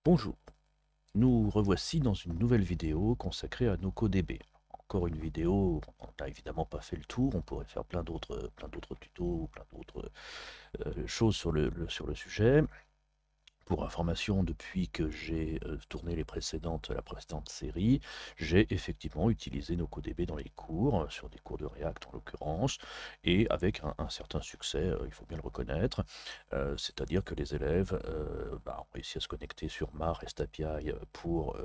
Bonjour, nous revoici dans une nouvelle vidéo consacrée à NocoDB. Encore une vidéo, on n'a évidemment pas fait le tour, on pourrait faire plein d'autres tutos, plein d'autres choses sur le sujet. Pour information, depuis que j'ai tourné la précédente série, j'ai effectivement utilisé NocoDB dans les cours, sur des cours de React en l'occurrence, et avec un certain succès, il faut bien le reconnaître. C'est-à-dire que les élèves ont réussi à se connecter sur ma REST API pour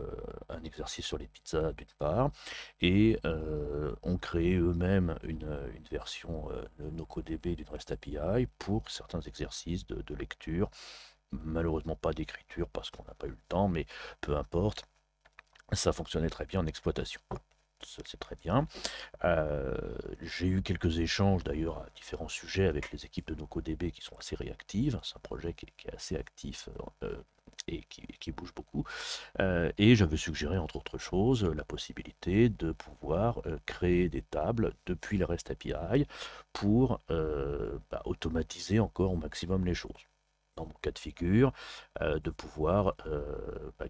un exercice sur les pizzas d'une part, et ont créé eux-mêmes une version NocoDB d'une REST API pour certains exercices de lecture. Malheureusement pas d'écriture parce qu'on n'a pas eu le temps, mais peu importe, ça fonctionnait très bien en exploitation. Ça, c'est très bien. J'ai eu quelques échanges d'ailleurs à différents sujets avec les équipes de NocoDB qui sont assez réactives. C'est un projet qui est assez actif et qui bouge beaucoup. Et j'avais suggéré entre autres choses la possibilité de pouvoir créer des tables depuis la REST API pour automatiser encore au maximum les choses. Dans mon cas de figure, de pouvoir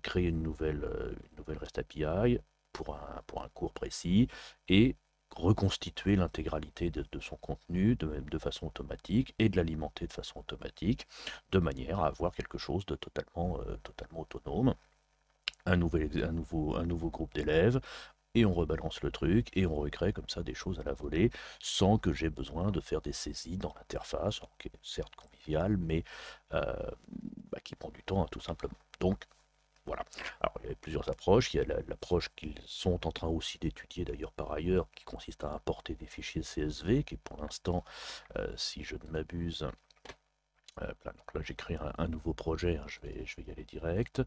créer une nouvelle REST API pour un cours précis et reconstituer l'intégralité de son contenu de façon automatique et de l'alimenter de façon automatique, de manière à avoir quelque chose de totalement autonome, un nouveau groupe d'élèves, et on rebalance le truc, et on recrée comme ça des choses à la volée, sans que j'ai besoin de faire des saisies dans l'interface, qui est certes conviviale, mais euh, qui prend du temps, hein, tout simplement. Donc, voilà. Alors, il y a plusieurs approches. Il y a l'approche qu'ils sont en train aussi d'étudier d'ailleurs par ailleurs, qui consiste à importer des fichiers CSV, qui est pour l'instant, si je ne m'abuse, donc là j'ai créé un nouveau projet, hein, je vais y aller direct.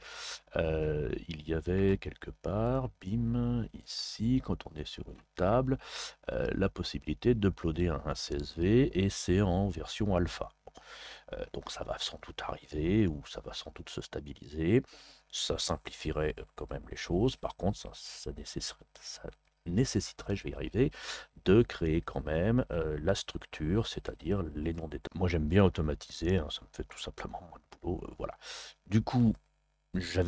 Il y avait quelque part, bim, ici, quand on est sur une table, la possibilité d'uploader un CSV et c'est en version alpha. Donc ça va sans doute arriver ou ça va sans doute se stabiliser. Ça simplifierait quand même les choses. Par contre, ça nécessiterait, je vais y arriver, de créer quand même la structure, c'est-à-dire les noms d'état. Moi j'aime bien automatiser, hein, ça me fait tout simplement moins de boulot. Voilà. Du coup, j'y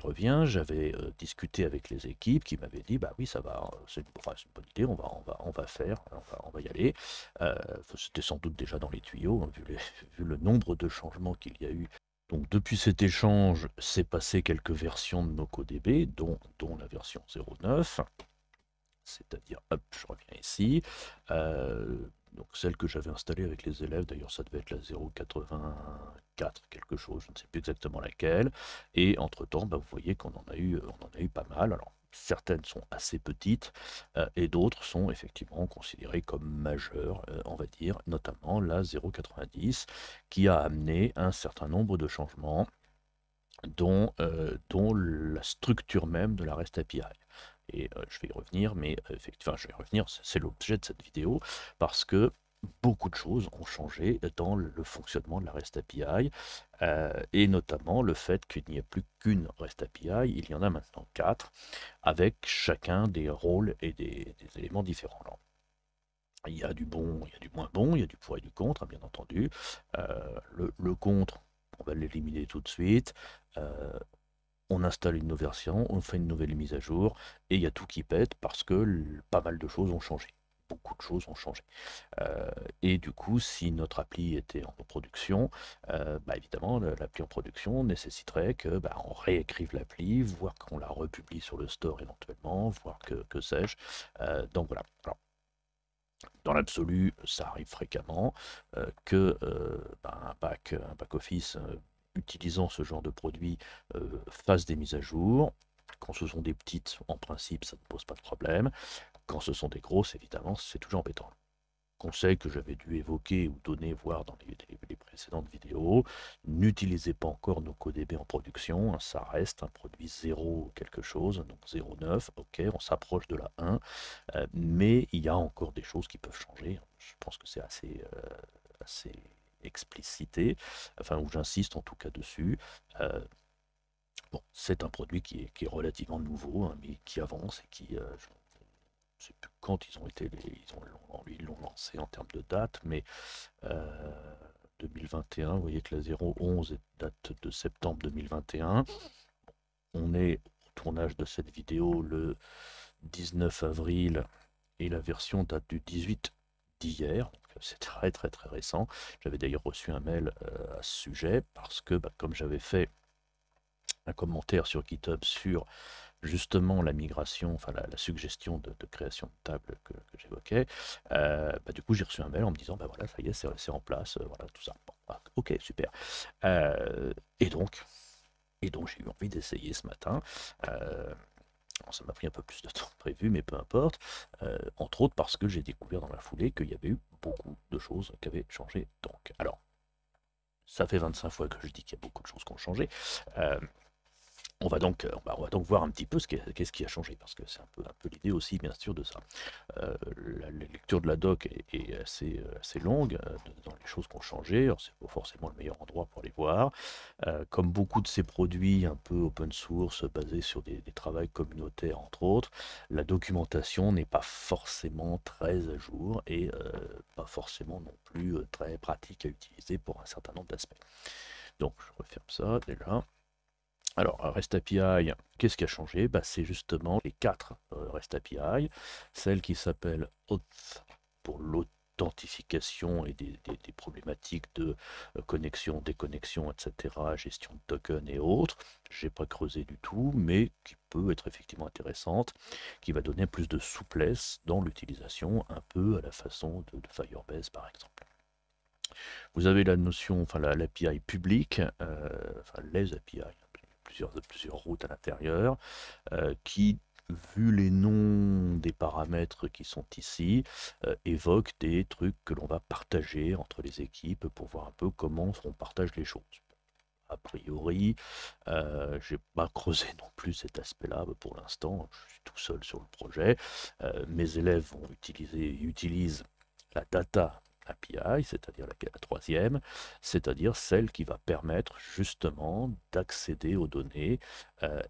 reviens, j'avais discuté avec les équipes qui m'avaient dit, bah oui, ça va, c'est une bonne idée, on va faire, on va y aller. C'était sans doute déjà dans les tuyaux, hein, vu le nombre de changements qu'il y a eu. Donc depuis cet échange, c'est passé quelques versions de NocoDB, dont la version 09, c'est-à-dire, hop, je reviens ici. Donc celle que j'avais installée avec les élèves, d'ailleurs ça devait être la 084 quelque chose, je ne sais plus exactement laquelle. Et entre-temps, vous voyez qu'on en a eu pas mal. Alors certaines sont assez petites et d'autres sont effectivement considérées comme majeures, on va dire, notamment la 090 qui a amené un certain nombre de changements dont la structure même de la REST API. Et je vais y revenir, mais effectivement, je vais y revenir, c'est l'objet de cette vidéo, parce que beaucoup de choses ont changé dans le fonctionnement de la REST API, et notamment le fait qu'il n'y a plus qu'une REST API, il y en a maintenant quatre, avec chacun des rôles et des éléments différents. Alors, il y a du bon, il y a du moins bon, il y a du pour et du contre, hein, bien entendu. Le contre, on va l'éliminer tout de suite. Euh, on installe une nouvelle version, on fait une nouvelle mise à jour, et il y a tout qui pète parce que pas mal de choses ont changé. Beaucoup de choses ont changé. Et du coup, si notre appli était en production, évidemment, l'appli en production nécessiterait on réécrive l'appli, voire qu'on la republie sur le store éventuellement, voire que sais-je. Donc voilà. Alors, dans l'absolu, ça arrive fréquemment que un back office utilisant ce genre de produit fasse des mises à jour. Quand ce sont des petites, en principe, ça ne pose pas de problème. Quand ce sont des grosses, évidemment, c'est toujours embêtant. Conseil que j'avais dû évoquer ou donner, voir dans les précédentes vidéos, n'utilisez pas encore nos CodeB en production, hein, ça reste un produit 0 quelque chose, donc 0,9, ok, on s'approche de la 1, mais il y a encore des choses qui peuvent changer. Je pense que c'est assez explicité, enfin, où j'insiste en tout cas dessus. Euh, bon, c'est un produit qui est relativement nouveau, hein, mais qui avance et qui, je ne sais plus quand ils ont été, ils l'ont lancé en termes de date, mais 2021. Vous voyez que la 0.11 date de septembre 2021. On est au tournage de cette vidéo le 19 avril et la version date du 18 d'hier. C'est très très très récent. J'avais d'ailleurs reçu un mail à ce sujet parce que comme j'avais fait un commentaire sur GitHub sur justement la migration, enfin la suggestion de création de table que j'évoquais, du coup j'ai reçu un mail en me disant voilà, ça y est, c'est en place, voilà tout ça. Bon, ok, super. Et donc j'ai eu envie d'essayer ce matin. Ça m'a pris un peu plus de temps que prévu, mais peu importe. Entre autres parce que j'ai découvert dans la foulée qu'il y avait eu beaucoup de choses qui avaient changé. Donc, alors, ça fait 25 fois que je dis qu'il y a beaucoup de choses qui ont changé. On va donc voir un petit peu qu'est-ce qui a changé, parce que c'est un peu l'idée aussi, bien sûr, de ça. La lecture de la doc est assez longue dans les choses qui ont changé. Alors, c'est pas forcément le meilleur endroit pour les voir. Comme beaucoup de ces produits un peu open source, basés sur des travaux communautaires, entre autres, la documentation n'est pas forcément très à jour et pas forcément non plus très pratique à utiliser pour un certain nombre d'aspects. Donc, je referme ça déjà. Alors, REST API, qu'est-ce qui a changé? C'est justement les 4 REST API, celle qui s'appelle Auth pour l'authentification et des problématiques de connexion, déconnexion, etc., gestion de tokens et autres. Je n'ai pas creusé du tout, mais qui peut être effectivement intéressante, qui va donner plus de souplesse dans l'utilisation, un peu à la façon de Firebase par exemple. Vous avez la notion, enfin l'API publique, enfin les API, plusieurs routes à l'intérieur, qui, vu les noms des paramètres qui sont ici, évoquent des trucs que l'on va partager entre les équipes pour voir un peu comment on partage les choses. A priori, j'ai pas creusé non plus cet aspect-là pour l'instant, je suis tout seul sur le projet. Mes élèves utilisent la data API, c'est-à-dire la troisième, c'est-à-dire celle qui va permettre justement d'accéder aux données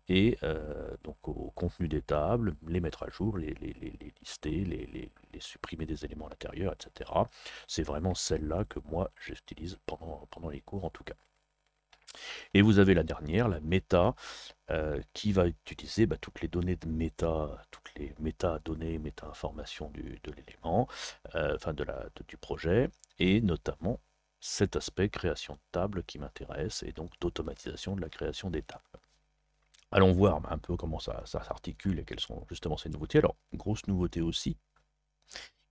et donc au contenu des tables, les mettre à jour, les lister, les supprimer des éléments à l'intérieur, etc. C'est vraiment celle-là que moi j'utilise pendant les cours en tout cas. Et vous avez la dernière, la méta, qui va utiliser toutes les données de méta, toutes les métadonnées, méta-informations de l'élément, enfin du projet, et notamment cet aspect création de table qui m'intéresse, et donc d'automatisation de la création des tables. Allons voir un peu comment ça s'articule et quelles sont justement ces nouveautés. Alors, grosse nouveauté aussi,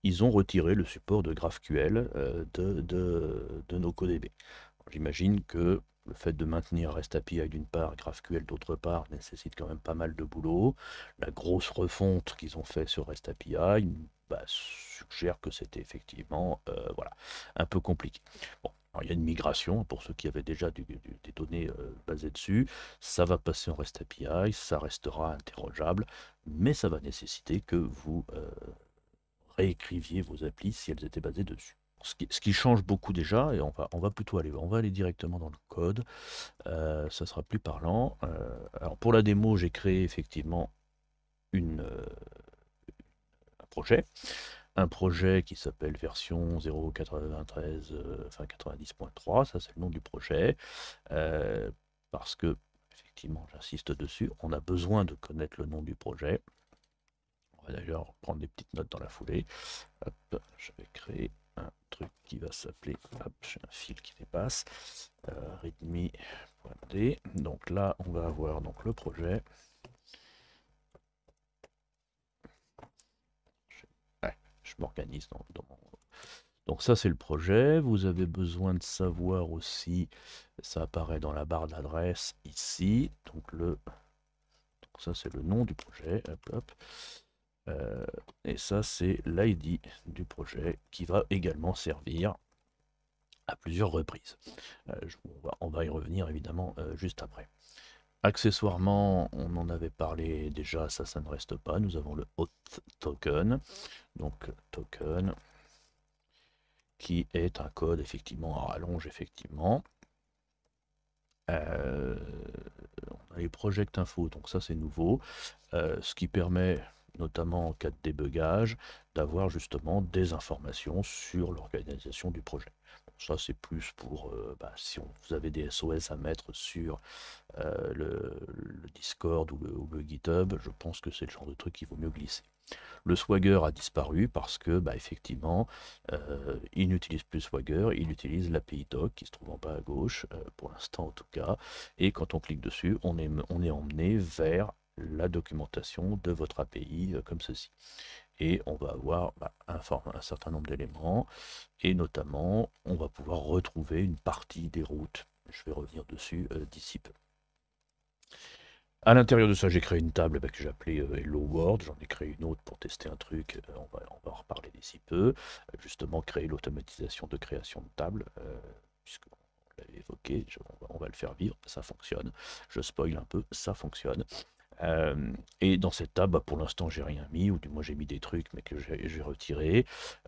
ils ont retiré le support de GraphQL de NoCoDB. J'imagine que le fait de maintenir REST API d'une part, GraphQL d'autre part, nécessite quand même pas mal de boulot. La grosse refonte qu'ils ont fait sur REST API suggère que c'était effectivement voilà, un peu compliqué. Bon, alors, il y a une migration pour ceux qui avaient déjà des données basées dessus. Ça va passer en REST API, ça restera interrogeable, mais ça va nécessiter que vous réécriviez vos applis si elles étaient basées dessus. Ce qui change beaucoup déjà, et on va plutôt aller directement dans le code, ça sera plus parlant. Alors pour la démo, j'ai créé effectivement un projet qui s'appelle version 0.93, enfin 90.3, ça c'est le nom du projet, parce que, effectivement, j'insiste dessus, on a besoin de connaître le nom du projet. On va d'ailleurs prendre des petites notes dans la foulée. Hop, je vais créer un truc qui va s'appeler, hop, j'ai un fil qui dépasse, readme.d. Donc là, on va avoir donc le projet. Je m'organise dans mon... Donc ça, c'est le projet. Vous avez besoin de savoir aussi, ça apparaît dans la barre d'adresse ici. Donc ça, c'est le nom du projet. Hop, hop. Et ça, c'est l'ID du projet qui va également servir à plusieurs reprises. On va y revenir évidemment juste après. Accessoirement, on en avait parlé déjà, ça ne reste pas. Nous avons le auth token, donc token, qui est un code effectivement à rallonge effectivement. On a les project info, donc ça c'est nouveau, ce qui permet notamment en cas de débugage d'avoir justement des informations sur l'organisation du projet. Ça, c'est plus pour si vous avez des SOS à mettre sur le Discord ou le GitHub, je pense que c'est le genre de truc qu'il vaut mieux glisser. Le Swagger a disparu parce que, effectivement, il n'utilise plus Swagger, il utilise l'API doc qui se trouve en bas à gauche, pour l'instant en tout cas, et quand on clique dessus, on est emmené vers la documentation de votre API comme ceci. Et on va avoir un certain nombre d'éléments, et notamment, on va pouvoir retrouver une partie des routes. Je vais revenir dessus d'ici peu. À l'intérieur de ça, j'ai créé une table que j'ai appelée Hello World. J'en ai créé une autre pour tester un truc. On va en reparler d'ici peu. Justement, créer l'automatisation de création de table, puisqu'on l'avait évoqué. On va le faire vivre. Ça fonctionne. Je spoil un peu. Ça fonctionne. Et dans cette table, pour l'instant, j'ai rien mis, ou du moins j'ai mis des trucs, mais que j'ai retiré.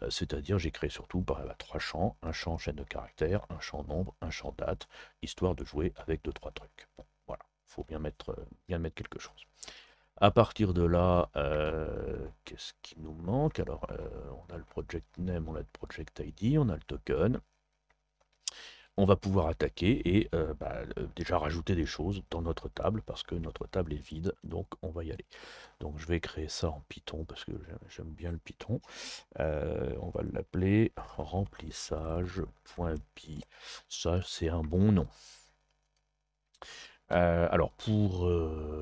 C'est-à-dire, j'ai créé surtout trois champs, un champ chaîne de caractères, un champ nombre, un champ date, histoire de jouer avec 2-3 trucs. Bon, voilà, il faut bien mettre quelque chose. À partir de là, qu'est-ce qui nous manque? Alors, on a le project name, on a le project ID, on a le token. On va pouvoir attaquer et déjà rajouter des choses dans notre table parce que notre table est vide, donc on va y aller. Donc je vais créer ça en Python parce que j'aime bien le Python. On va l'appeler remplissage.py. Ça, c'est un bon nom. Alors pour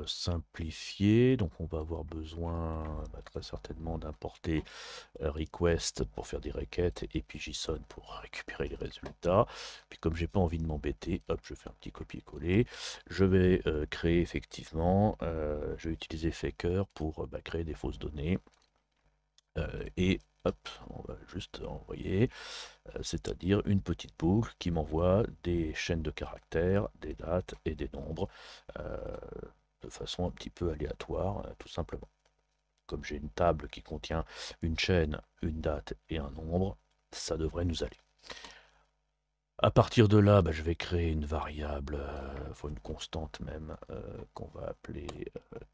simplifier, donc on va avoir besoin très certainement d'importer request pour faire des requêtes et puis JSON pour récupérer les résultats. Puis comme j'ai pas envie de m'embêter, hop, je fais un petit copier-coller. Je vais créer effectivement, je vais utiliser Faker pour créer des fausses données. Et hop, on va juste envoyer, c'est-à-dire une petite boucle qui m'envoie des chaînes de caractères, des dates et des nombres, de façon un petit peu aléatoire, tout simplement. Comme j'ai une table qui contient une chaîne, une date et un nombre, ça devrait nous aller. À partir de là, je vais créer une variable, une constante même, qu'on va appeler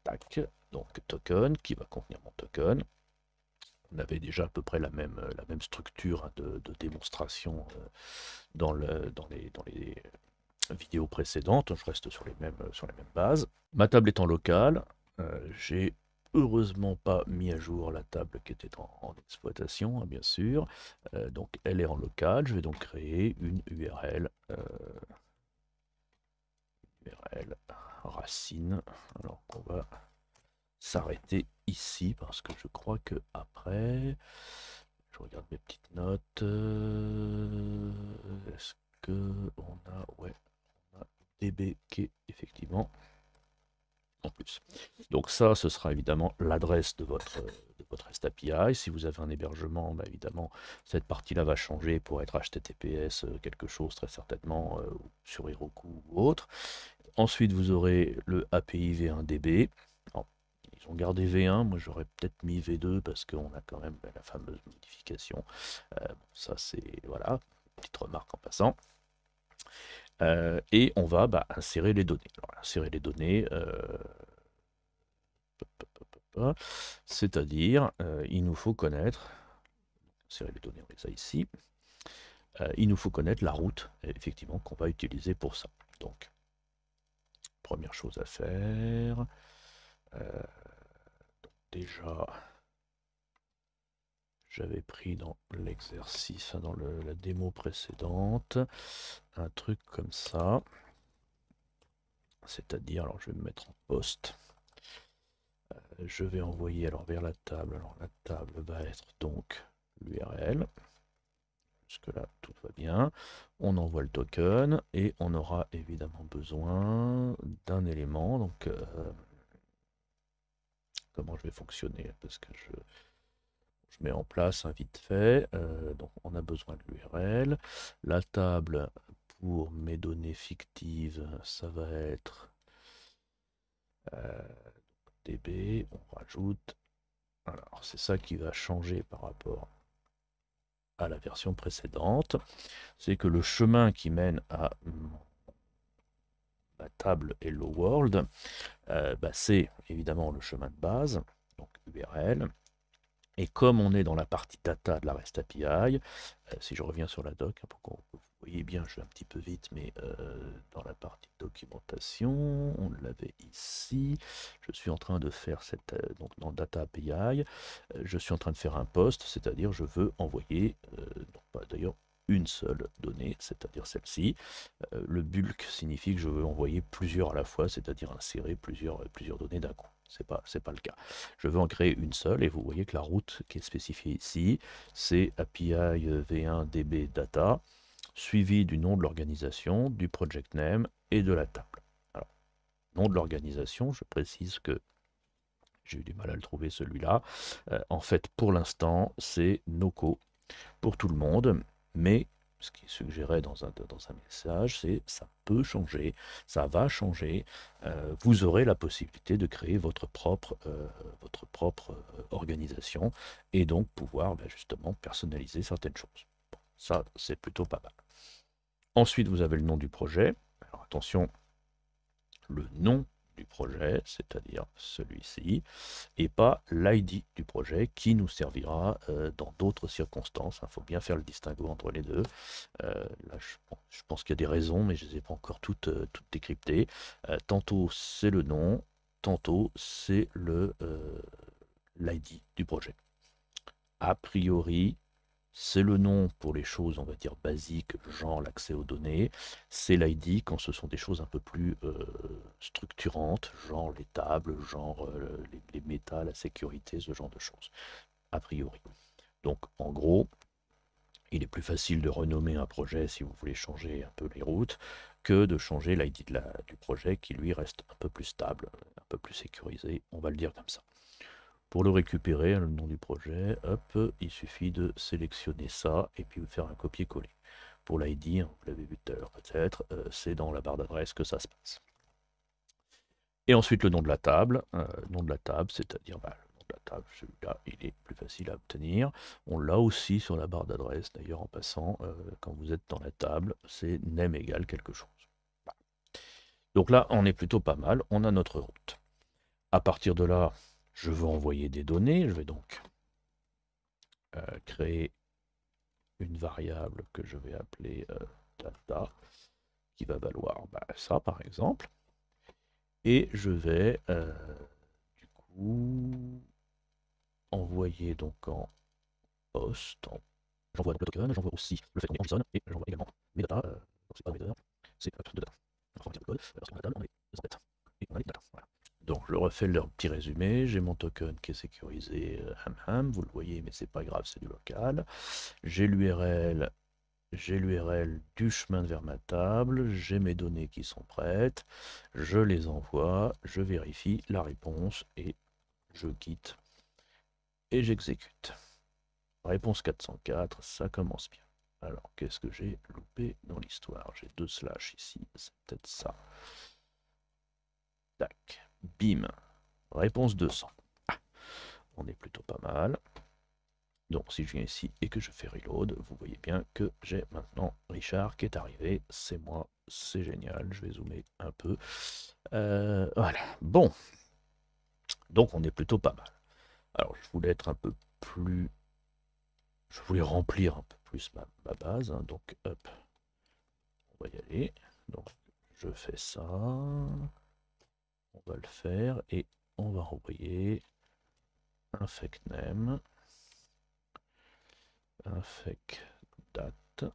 tac, donc token, qui va contenir mon token. On avait déjà à peu près la même structure de démonstration dans les vidéos précédentes. Je reste sur les mêmes bases. Ma table étant locale, j'ai heureusement pas mis à jour la table qui était en exploitation, hein, bien sûr. Donc elle est en local. Je vais donc créer une URL, racine. Alors on va s'arrêter ici parce que je crois que après, je regarde mes petites notes. Est-ce que on a, ouais, on a DB qui est effectivement en plus. Donc ça, ce sera évidemment l'adresse de votre REST API. Si vous avez un hébergement, évidemment, cette partie-là va changer pour être HTTPS quelque chose très certainement sur Heroku ou autre. Ensuite, vous aurez le API V1DB. Alors, ils ont gardé V1, moi j'aurais peut-être mis V2 parce qu'on a quand même la fameuse modification. Ça c'est, voilà, petite remarque en passant. Et on va insérer les données. Alors, insérer les données, c'est-à-dire, il nous faut connaître, insérer les données, on les a ici, il nous faut connaître la route, effectivement, qu'on va utiliser pour ça. Donc, première chose à faire, déjà, j'avais pris dans l'exercice, dans la démo précédente, un truc comme ça. C'est-à-dire, alors je vais me mettre en poste. Je vais envoyer alors vers la table. Alors la table va être donc l'URL. Jusque là, tout va bien. On envoie le token et on aura évidemment besoin d'un élément. Donc, comment je vais fonctionner? Parce que je mets en place un vite fait. Donc, on a besoin de l'URL. La table pour mes données fictives, ça va être DB. On rajoute. Alors, c'est ça qui va changer par rapport à la version précédente. C'est que le chemin qui mène à la table Hello World, c'est évidemment le chemin de base, donc URL. Et comme on est dans la partie data de la REST API, si je reviens sur la doc, pour qu'on voyez bien, je vais un petit peu vite, mais dans la partie documentation, on l'avait ici. Je suis en train de faire cette, donc dans Data API, je suis en train de faire un post, c'est-à-dire je veux envoyer, non pas d'ailleurs une seule donnée, c'est-à-dire celle-ci. Le bulk signifie que je veux envoyer plusieurs à la fois, c'est-à-dire insérer plusieurs données d'un coup. C'est pas le cas. Je veux en créer une seule et vous voyez que la route qui est spécifiée ici, c'est API v1 db data, suivi du nom de l'organisation, du project name et de la table. Alors, nom de l'organisation, je précise que j'ai eu du mal à le trouver celui-là. En fait, pour l'instant, c'est NoCo pour tout le monde, mais ce qui est suggéré dans un message, c'est ça peut changer, ça va changer. Vous aurez la possibilité de créer votre propre organisation et donc pouvoir justement personnaliser certaines choses. Bon, ça, c'est plutôt pas mal. Ensuite, vous avez le nom du projet. Alors attention, le nom du projet, c'est-à-dire celui-ci, et pas l'ID du projet qui nous servira dans d'autres circonstances. Il faut bien faire le distinguo entre les deux. Là, je pense qu'il y a des raisons, mais je ne les ai pas encore toutes décryptées. Tantôt c'est le nom, tantôt c'est l'ID du projet. A priori, c'est le nom pour les choses, on va dire, basiques, genre l'accès aux données. C'est l'ID quand ce sont des choses un peu plus structurantes, genre les tables, genre les méta, la sécurité, ce genre de choses, a priori. Donc, en gros, il est plus facile de renommer un projet si vous voulez changer un peu les routes que de changer l'ID du projet qui, lui, reste un peu plus stable, un peu plus sécurisé, on va le dire comme ça. Pour le récupérer, le nom du projet, hop, il suffit de sélectionner ça et puis faire un copier-coller. Pour l'ID, vous l'avez vu tout à l'heure peut-être, c'est dans la barre d'adresse que ça se passe. Et ensuite le nom de la table, c'est-à-dire le nom de la table, celui-là, il est plus facile à obtenir. On l'a aussi sur la barre d'adresse, d'ailleurs en passant, quand vous êtes dans la table, c'est name égale quelque chose. Voilà. Donc là, on est plutôt pas mal, on a notre route. À partir de là, je veux envoyer des données, je vais donc créer une variable que je vais appeler data, qui va valoir ça par exemple. Et je vais du coup envoyer donc en post, j'envoie donc le token, j'envoie aussi le fait qu'on est en JSON, et j'envoie également mes data, c'est pas mes data, c'est de data. On va remettre le code, parce qu'on a la table, on est dans cette et on a les data. Voilà. Donc je refais leur petit résumé, j'ai mon token qui est sécurisé, vous le voyez, mais c'est pas grave, c'est du local. J'ai l'URL du chemin vers ma table, j'ai mes données qui sont prêtes, je les envoie, je vérifie la réponse et je quitte et j'exécute. Réponse 404, ça commence bien. Alors, qu'est-ce que j'ai loupé dans l'histoire? J'ai 2 slash ici, c'est peut-être ça. Tac, bim. Réponse 200. Ah, on est plutôt pas mal. Donc si je viens ici et que je fais reload, vous voyez bien que j'ai maintenant Richard qui est arrivé. C'est moi, c'est génial. Je vais zoomer un peu. Voilà, bon. Donc on est plutôt pas mal. Alors je voulais être un peu plus... Je voulais remplir un peu plus ma base. Hein. Donc hop, on va y aller. Donc je fais ça. On va le faire et on va envoyer un fake name, un fake date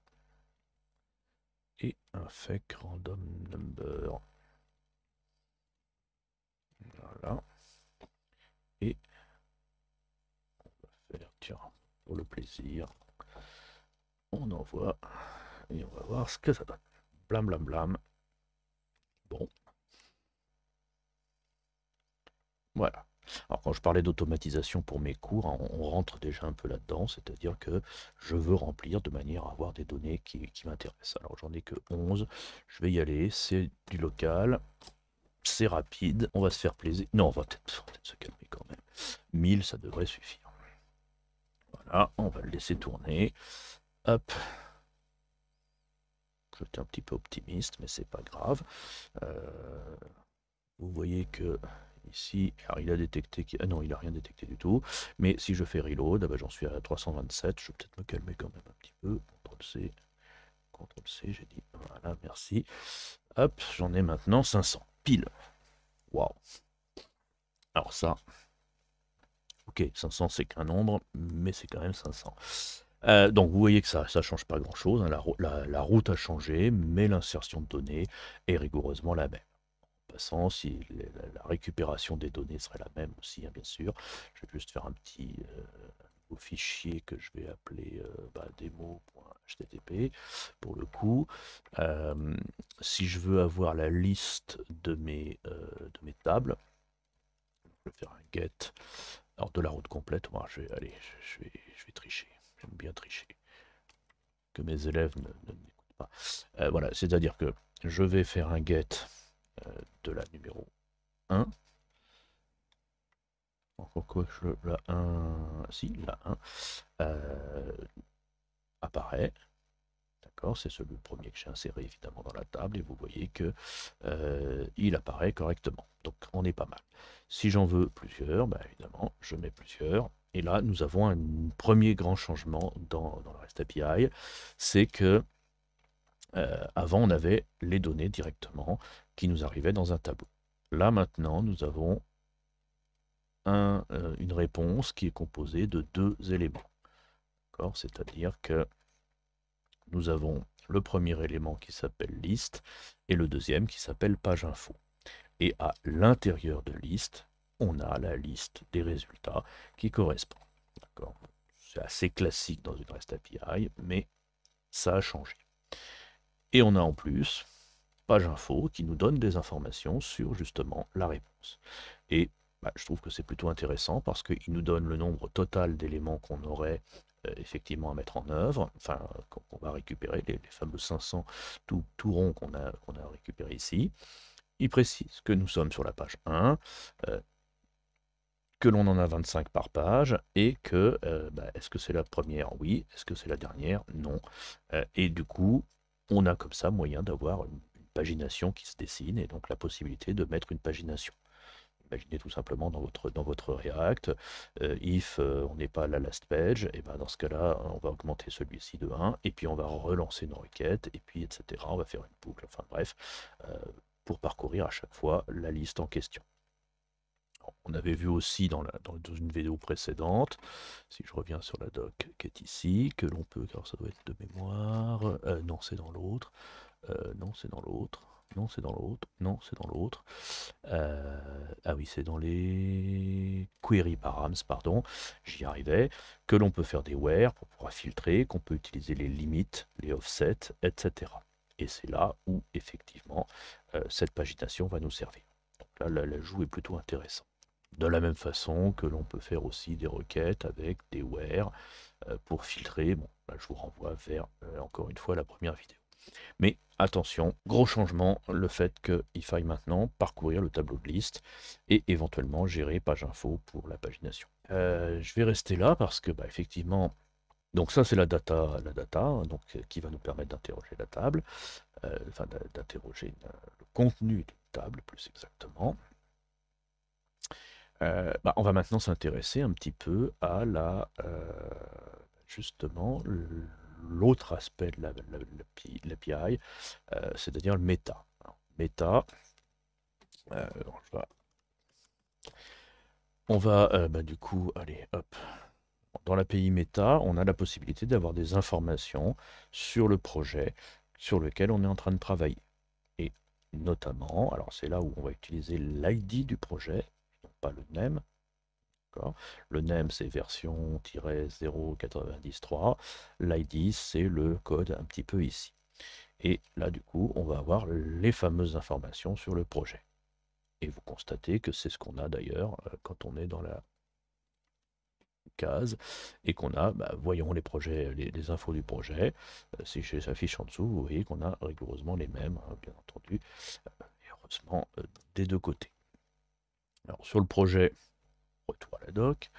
et un fake random number. Voilà. Et on va faire, tiens, pour le plaisir, on envoie et on va voir ce que ça donne. Blam blam blam. Bon. Voilà. Alors quand je parlais d'automatisation pour mes cours, hein, on rentre déjà un peu là-dedans, c'est-à-dire que je veux remplir de manière à avoir des données qui m'intéressent. Alors j'en ai que 11, je vais y aller, c'est du local, c'est rapide, on va se faire plaisir. Non, on va peut-être se calmer quand même. 1000, ça devrait suffire. Voilà, on va le laisser tourner. Hop. J'étais un petit peu optimiste, mais c'est pas grave. Vous voyez que ici, alors il a détecté, ah non, il a rien détecté du tout. Mais si je fais reload, j'en suis à 327. Je vais peut-être me calmer quand même un petit peu. CTRL-C, CTRL-C, j'ai dit, voilà, merci. Hop, j'en ai maintenant 500, pile. Waouh. Alors ça, ok, 500 c'est qu'un nombre, mais c'est quand même 500. Donc vous voyez que ça ne change pas grand-chose, hein, la route a changé, mais l'insertion de données est rigoureusement la même. En passant, si la récupération des données serait la même aussi, hein, bien sûr, je vais juste faire un petit nouveau fichier que je vais appeler demo.http pour le coup. Si je veux avoir la liste de mes tables, je vais faire un get. Alors de la route complète, moi, allez, je vais tricher. J'aime bien tricher. Que mes élèves n'écoutent pas. Voilà, c'est-à-dire que je vais faire un get de la numéro 1. Encore quoi, la 1, si, la 1 apparaît. D'accord, c'est le premier que j'ai inséré évidemment dans la table et vous voyez que il apparaît correctement. Donc on est pas mal. Si j'en veux plusieurs, bah, évidemment, je mets plusieurs. Et là, nous avons un premier grand changement dans le REST API, c'est que avant, on avait les données directement qui nous arrivaient dans un tableau. Là, maintenant, nous avons une réponse qui est composée de deux éléments. C'est-à-dire que nous avons le premier élément qui s'appelle liste et le deuxième qui s'appelle page info. Et à l'intérieur de liste, on a la liste des résultats qui correspond. C'est assez classique dans une REST API, mais ça a changé. Et on a en plus page info qui nous donne des informations sur justement la réponse. Et je trouve que c'est plutôt intéressant parce qu'il nous donne le nombre total d'éléments qu'on aurait effectivement à mettre en œuvre, enfin qu'on va récupérer, les fameux 500 tout ronds qu'on a récupérés ici. Il précise que nous sommes sur la page 1, que l'on en a 25 par page, et que est-ce que c'est la première? Oui. Est-ce que c'est la dernière? Non. Et du coup, on a comme ça moyen d'avoir une pagination qui se dessine, et donc la possibilité de mettre une pagination. Imaginez tout simplement dans votre React, if on n'est pas à la last page, et ben dans ce cas-là, on va augmenter celui-ci de 1, et puis on va relancer nos requêtes, et puis etc. On va faire une boucle, enfin bref, pour parcourir à chaque fois la liste en question. On avait vu aussi dans une vidéo précédente, si je reviens sur la doc qui est ici, que l'on peut, car ça doit être de mémoire, non c'est dans l'autre, non c'est dans l'autre, non c'est dans l'autre, non c'est dans l'autre, ah oui c'est dans les query params, pardon, j'y arrivais, que l'on peut faire des where pour pouvoir filtrer, qu'on peut utiliser les limites, les offsets, etc. Et c'est là où effectivement cette pagination va nous servir. Donc là l'ajout est plutôt intéressant. De la même façon que l'on peut faire aussi des requêtes avec des where pour filtrer. Bon, là, je vous renvoie vers, encore une fois, la première vidéo. Mais attention, gros changement, le fait qu'il faille maintenant parcourir le tableau de liste et éventuellement gérer page info pour la pagination. Je vais rester là parce que, effectivement, donc ça c'est la data, hein, donc, qui va nous permettre d'interroger la table, enfin d'interroger le contenu d'une table plus exactement. On va maintenant s'intéresser un petit peu à justement l'autre aspect de l'API, c'est-à-dire le méta. Alors, méta, on va du coup, allez, hop, dans l'API méta, on a la possibilité d'avoir des informations sur le projet sur lequel on est en train de travailler. Et notamment, alors c'est là où on va utiliser l'ID du projet, non pas le name. Le name, c'est version-0.93. L'ID, c'est le code un petit peu ici. Et là, du coup, on va avoir les fameuses informations sur le projet. Et vous constatez que c'est ce qu'on a d'ailleurs quand on est dans la case et qu'on a, voyons les projets, les infos du projet. Si je s'affiche en dessous, vous voyez qu'on a rigoureusement les mêmes, hein, bien entendu, et heureusement des deux côtés. Alors sur le projet, retour à la doc.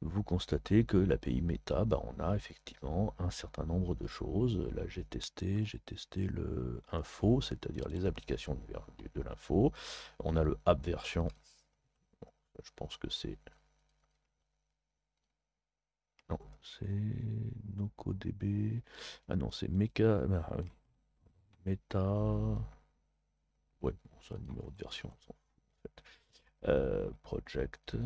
Vous constatez que l'API méta, on a effectivement un certain nombre de choses. Là, j'ai testé le info, c'est-à-dire les applications de l'info. On a le app version. Bon, je pense que c'est... Non, c'est NocoDB. Ah non, c'est Mecha. Ah oui, Meta. Ouais, bon, ça, le numéro de version, on s'en fout, en fait. Project,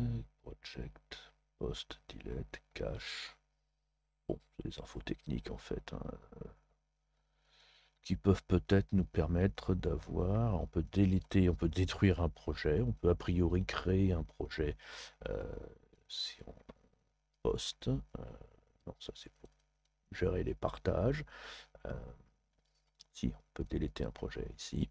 post, delete, cache. Bon, c'est des infos techniques en fait, hein, qui peuvent peut-être nous permettre d'avoir, on peut déliter, on peut détruire un projet, on peut a priori créer un projet euh, si on poste. Non, ça c'est pour gérer les partages. Euh, si, on peut déliter un projet ici.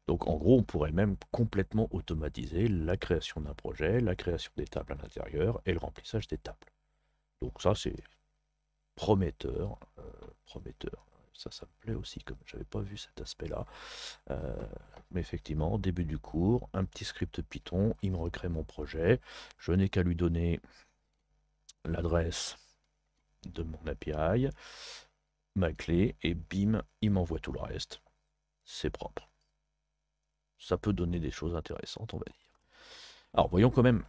Donc en gros, on pourrait même complètement automatiser la création d'un projet, la création des tables à l'intérieur et le remplissage des tables. Donc ça, c'est prometteur, prometteur. Ça me plaît aussi, comme j'avais pas vu cet aspect-là. Mais effectivement, au début du cours, un petit script Python, il me recrée mon projet. Je n'ai qu'à lui donner l'adresse de mon API, ma clé, et bim, il m'envoie tout le reste. C'est propre. Ça peut donner des choses intéressantes, on va dire. Alors, voyons quand même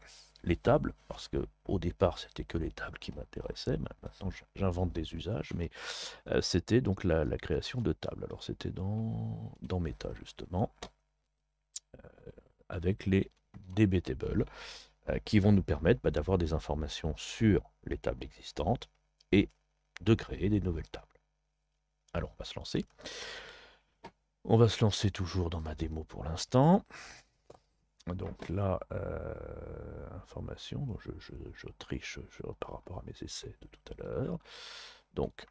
les tables, parce que au départ, c'était que les tables qui m'intéressaient. Maintenant, j'invente des usages, mais c'était donc la création de tables. Alors, c'était dans Meta, justement, avec les DBTables, qui vont nous permettre d'avoir des informations sur les tables existantes et de créer des nouvelles tables. Alors, on va se lancer. On va se lancer toujours dans ma démo pour l'instant. Donc là, information, donc je triche par rapport à mes essais de tout à l'heure. Donc,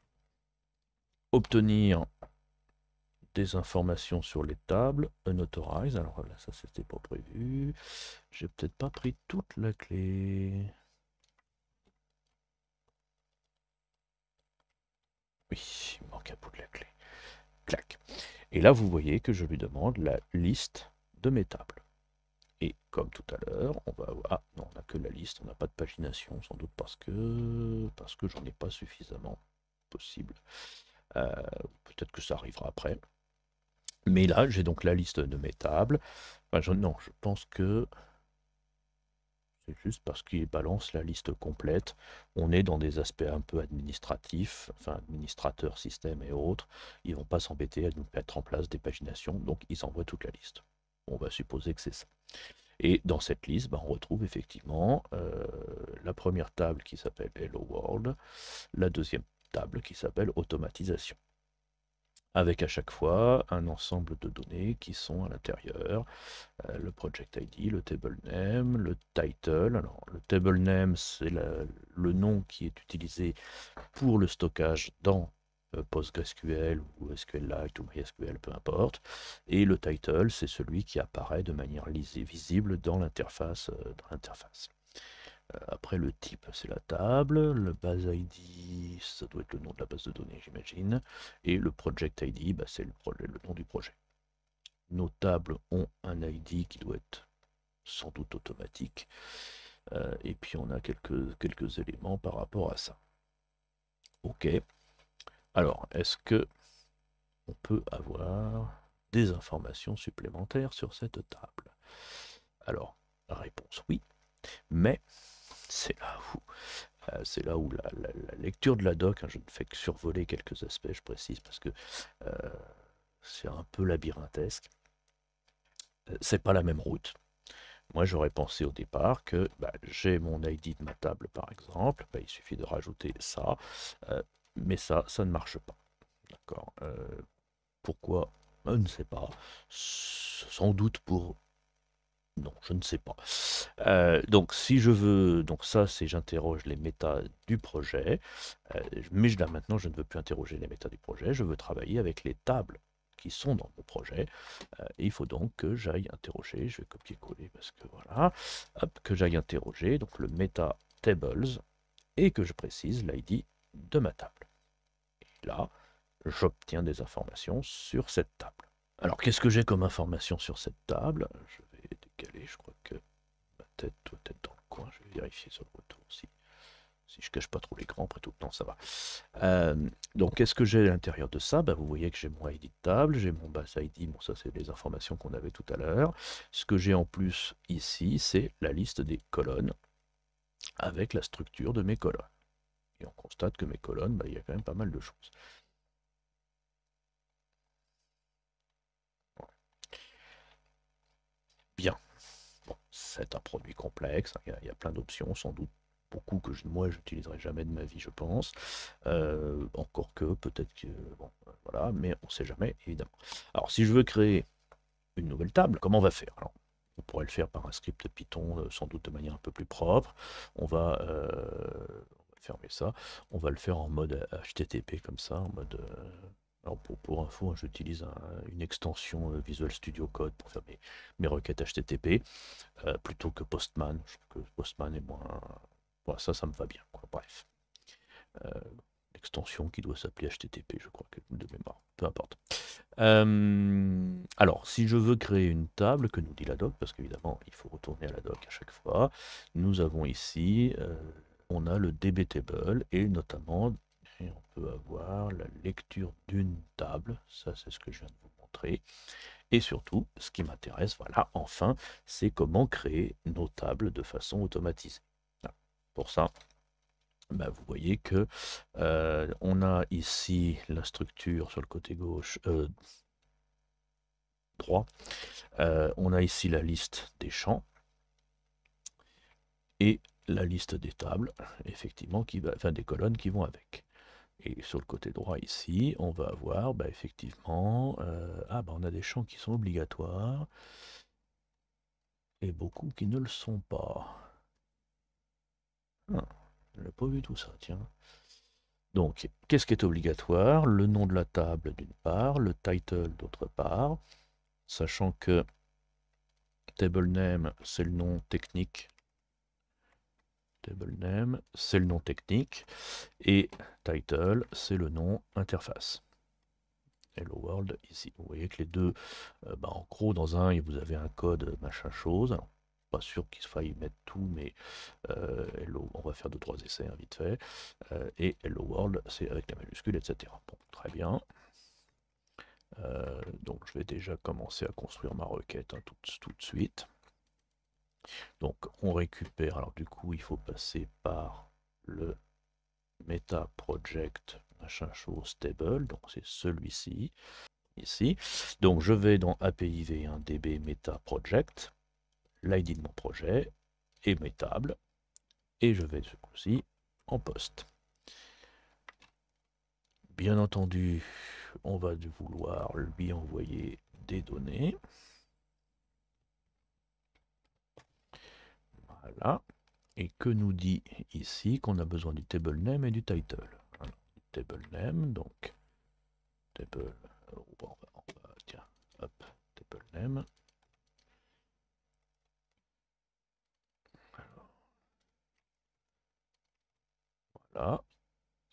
obtenir des informations sur les tables, unauthorize. Alors là, ça c'était pas prévu. J'ai peut-être pas pris toute la clé. Oui, il manque un bout de la clé. Clac. Et là, vous voyez que je lui demande la liste de mes tables. Et comme tout à l'heure, on va avoir... Ah, non, on n'a que la liste, on n'a pas de pagination, sans doute parce que j'en ai pas suffisamment possible. Peut-être que ça arrivera après. Mais là, j'ai donc la liste de mes tables. Enfin, non, je pense que c'est juste parce qu'il balance la liste complète. On est dans des aspects un peu administratifs, enfin administrateurs, système et autres. Ils vont pas s'embêter à nous mettre en place des paginations, donc ils envoient toute la liste. On va supposer que c'est ça. Et dans cette liste, on retrouve effectivement la première table qui s'appelle Hello World, la deuxième table qui s'appelle Automatisation, avec à chaque fois un ensemble de données qui sont à l'intérieur, le project ID, le table name, le title. Alors, le table name, c'est le nom qui est utilisé pour le stockage dans PostgreSQL ou SQLite ou MySQL, peu importe. Et le title, c'est celui qui apparaît de manière visible dans l'interface. Après, le type, c'est la table. Le base ID, ça doit être le nom de la base de données, j'imagine. Et le project ID, c'est le nom du projet. Nos tables ont un ID qui doit être sans doute automatique. Et puis, on a quelques éléments par rapport à ça. OK. Alors, est-ce que on peut avoir des informations supplémentaires sur cette table? Alors, la réponse oui, mais c'est là où la lecture de la doc, hein, je ne fais que survoler quelques aspects, je précise, parce que c'est un peu labyrinthesque. C'est pas la même route. Moi, j'aurais pensé au départ que j'ai mon ID de ma table, par exemple, il suffit de rajouter ça, mais ça ne marche pas. D'accord. Pourquoi? Je ne sais pas. Sans doute pour... Non, je ne sais pas. Donc, si je veux... Donc ça, c'est j'interroge les méta du projet. Mais là, maintenant, je ne veux plus interroger les méta du projet. Je veux travailler avec les tables qui sont dans mon projet. Et il faut donc que j'aille interroger. Je vais copier-coller parce que voilà. Hop, que j'aille interroger. Donc, le meta tables. Et que je précise l'ID de ma table. Et là, j'obtiens des informations sur cette table. Alors, qu'est-ce que j'ai comme information sur cette table? Je vais décaler, je crois que ma tête doit être dans le coin. Je vais vérifier sur le retour si je cache pas trop l'écran, après tout, non, ça va. Donc, qu'est-ce que j'ai à l'intérieur de ça? Vous voyez que j'ai mon ID de table, j'ai mon base ID, bon, ça c'est les informations qu'on avait tout à l'heure. Ce que j'ai en plus ici, c'est la liste des colonnes avec la structure de mes colonnes. Et on constate que mes colonnes, il y a quand même pas mal de choses. c'est un produit complexe, il y a plein d'options, sans doute beaucoup que moi j'utiliserai jamais de ma vie, je pense. Encore que peut-être que bon, voilà, mais on sait jamais évidemment. Alors si je veux créer une nouvelle table, comment on va faire? Alors, on pourrait le faire par un script Python, sans doute de manière un peu plus propre. On va fermer ça. On va le faire en mode HTTP comme ça, en mode. Alors pour info, hein, j'utilise une extension Visual Studio Code pour faire mes requêtes HTTP plutôt que Postman. Je trouve que Postman est moins. Voilà, ça me va bien, quoi. Bref. Euh, L'extension qui doit s'appeler HTTP, je crois que de mémoire. Peu importe. Alors, si je veux créer une table, que nous dit la doc, parce qu'évidemment, il faut retourner à la doc à chaque fois, nous avons ici, on a le dbTable, et notamment, et on peut avoir la lecture d'une table, ça c'est ce que je viens de vous montrer, et surtout, ce qui m'intéresse, voilà, enfin, c'est comment créer nos tables de façon automatisée. Voilà. Pour ça, bah, vous voyez que on a ici la structure sur le côté gauche, droit. On a ici la liste des champs et la liste des tables, effectivement, enfin des colonnes qui vont avec. Et sur le côté droit ici, on va avoir bah, effectivement, on a des champs qui sont obligatoires et beaucoup qui ne le sont pas. Ah, je n'ai pas vu tout ça, tiens. Donc, qu'est-ce qui est obligatoire? Le nom de la table d'une part, le title d'autre part, sachant que table name, c'est le nom technique. Table name, c'est le nom technique. Et title, c'est le nom interface. Hello World ici. Vous voyez que les deux, en gros, dans un, vous avez un code machin chose. Alors, pas sûr qu'il faille mettre tout, mais hello, on va faire 2-3 essais hein, vite fait. Et Hello World, c'est avec la majuscule, etc. Bon, très bien. Donc je vais déjà commencer à construire ma requête hein, tout de suite. Donc on récupère, alors du coup il faut passer par le meta project machin chose table, donc c'est celui-ci, ici. Donc je vais dans API v1 db meta project, l'ID de mon projet et mes tables, et je vais ce coup-ci en poste. Bien entendu, on va vouloir lui envoyer des données. Voilà. Et que nous dit ici qu'on a besoin du table name et du title. Alors, table name, donc table, tiens, hop, table name. Voilà.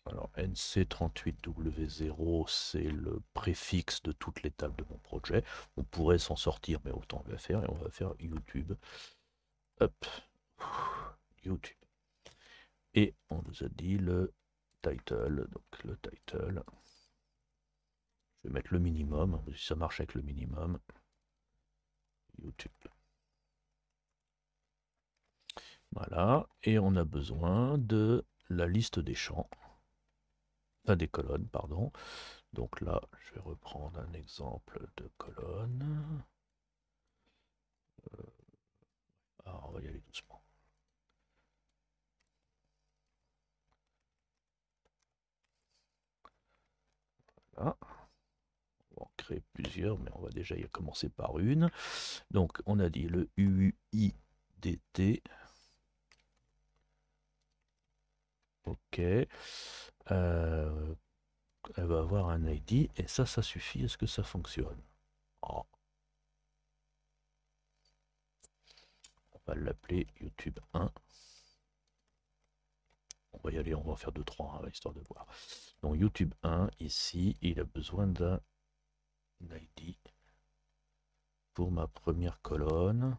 Alors NC38W0, c'est le préfixe de toutes les tables de mon projet. On pourrait s'en sortir, mais autant le faire. Et on va faire YouTube. Hop, YouTube. Et on nous a dit le title. Donc le title. Je vais mettre le minimum, si ça marche avec le minimum. YouTube. Voilà, et on a besoin de la liste des champs, enfin des colonnes, pardon. Donc là, je vais reprendre un exemple de colonne. On va y aller doucement. Voilà. On va en créer plusieurs, mais on va déjà y commencer par une. Donc on a dit le UIDT. Ok. Elle va avoir un ID et ça suffit. Est-ce que ça fonctionne? Oh. On va l'appeler YouTube 1. On va y aller, on va en faire 2-3, hein, histoire de voir. Donc YouTube 1, ici, il a besoin d'un ID pour ma première colonne.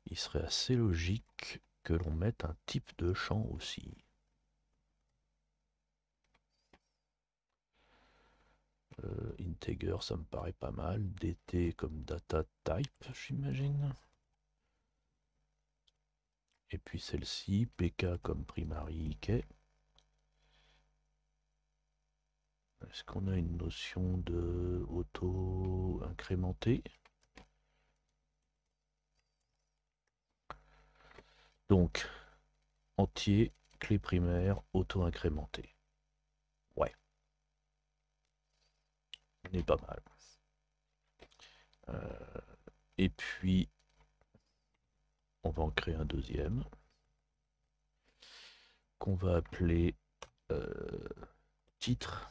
Il serait assez logique que l'on mette un type de champ aussi. Integer, ça me paraît pas mal. DT comme data type, j'imagine. Et puis celle-ci, PK comme primary key. Est-ce qu'on a une notion de auto-incrémenté? Donc, entier, clé primaire, auto-incrémenté. Ouais. On est pas mal. Et puis, on va en créer un deuxième. Qu'on va appeler titre.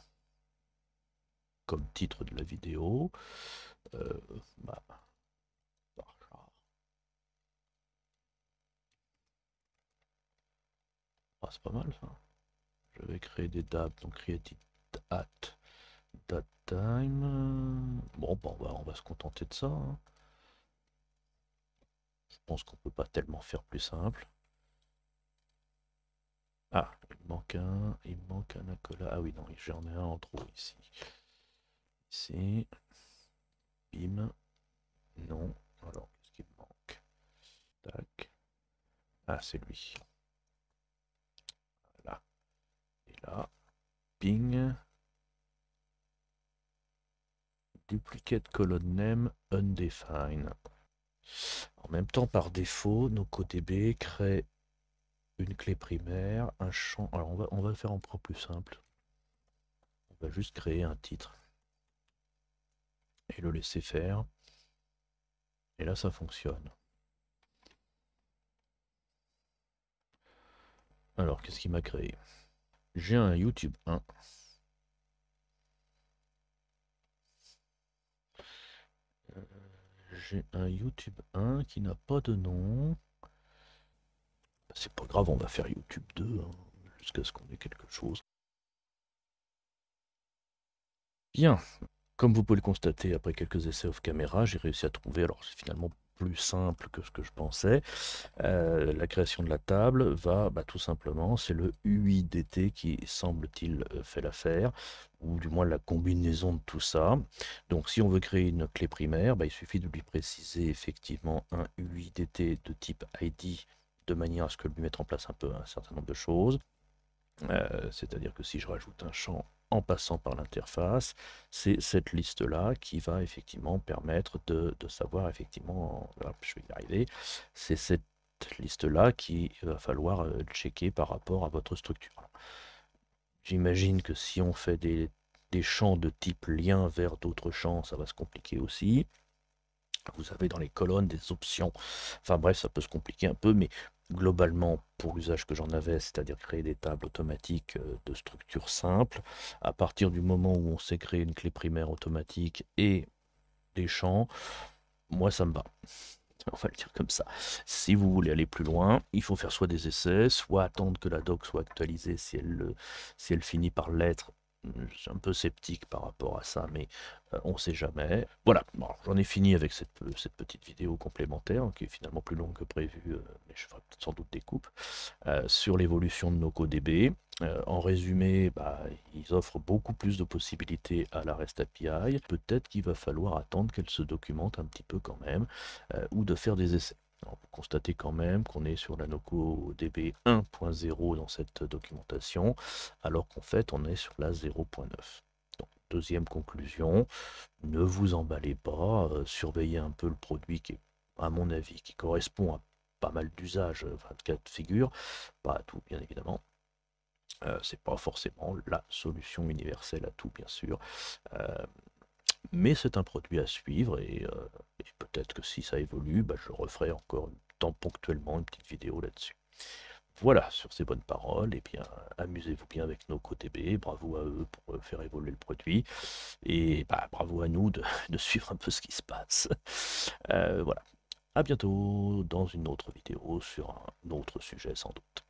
Comme titre de la vidéo. Ah, c'est pas mal ça. Je vais créer des dates, donc create at date time. Bon, bah, on va se contenter de ça. Hein. Je pense qu'on peut pas tellement faire plus simple. Ah, il me manque un accolat. Ah oui, non, j'en ai un en trop ici. Ici. Bim. Non. Alors, qu'est-ce qu'il me manque? Tac. Ah, c'est lui. Là. Et là. Ping. Duplicate colon name undefined. En même temps, par défaut, NocoDB crée une clé primaire, un champ. Alors on va le faire en pro plus simple. On va juste créer un titre et le laisser faire. Et là ça fonctionne. Alors qu'est-ce qu'il m'a créé? J'ai un YouTube 1. J'ai un YouTube 1 qui n'a pas de nom. C'est pas grave, on va faire YouTube 2 hein, jusqu'à ce qu'on ait quelque chose. Bien, comme vous pouvez le constater, après quelques essais off caméra, j'ai réussi à trouver, alors c'est finalement plus simple que ce que je pensais, la création de la table va tout simplement, c'est le UIDT qui semble-t-il fait l'affaire, ou du moins la combinaison de tout ça. Donc si on veut créer une clé primaire, il suffit de lui préciser effectivement un UIDT de type ID, de manière à ce que lui mettre en place un peu un certain nombre de choses. C'est-à-dire que si je rajoute un champ en passant par l'interface, c'est cette liste-là qui va effectivement permettre de savoir effectivement, je vais y arriver, c'est cette liste-là qu'il va falloir checker par rapport à votre structure. J'imagine que si on fait des champs de type lien vers d'autres champs, ça va se compliquer aussi. Vous avez dans les colonnes des options. Enfin bref, ça peut se compliquer un peu, mais globalement, pour l'usage que j'en avais, c'est-à-dire créer des tables automatiques de structure simple, à partir du moment où on sait créer une clé primaire automatique et des champs, moi ça me va. On va le dire comme ça. Si vous voulez aller plus loin, il faut faire soit des essais, soit attendre que la doc soit actualisée si elle finit par l'être. Je suis un peu sceptique par rapport à ça, mais on ne sait jamais. Voilà, bon, j'en ai fini avec cette petite vidéo complémentaire, qui est finalement plus longue que prévu, mais je ferai sans doute des coupes, sur l'évolution de NocoDB. En résumé, ils offrent beaucoup plus de possibilités à la REST API. Peut-être qu'il va falloir attendre qu'elle se documente un petit peu quand même, ou de faire des essais. Alors, vous constatez quand même qu'on est sur la NocoDB 1.0 dans cette documentation, alors qu'en fait on est sur la 0.9. Donc, deuxième conclusion, ne vous emballez pas, surveillez un peu le produit qui est, à mon avis, qui correspond à pas mal d'usages, 24 figures, pas à tout bien évidemment. C'est pas forcément la solution universelle à tout bien sûr. Mais c'est un produit à suivre et peut-être que si ça évolue, je referai encore ponctuellement une petite vidéo là-dessus. Voilà, sur ces bonnes paroles, et bien amusez-vous bien avec NocoDB, bravo à eux pour faire évoluer le produit, et bravo à nous de suivre un peu ce qui se passe. Voilà, à bientôt dans une autre vidéo sur un autre sujet sans doute.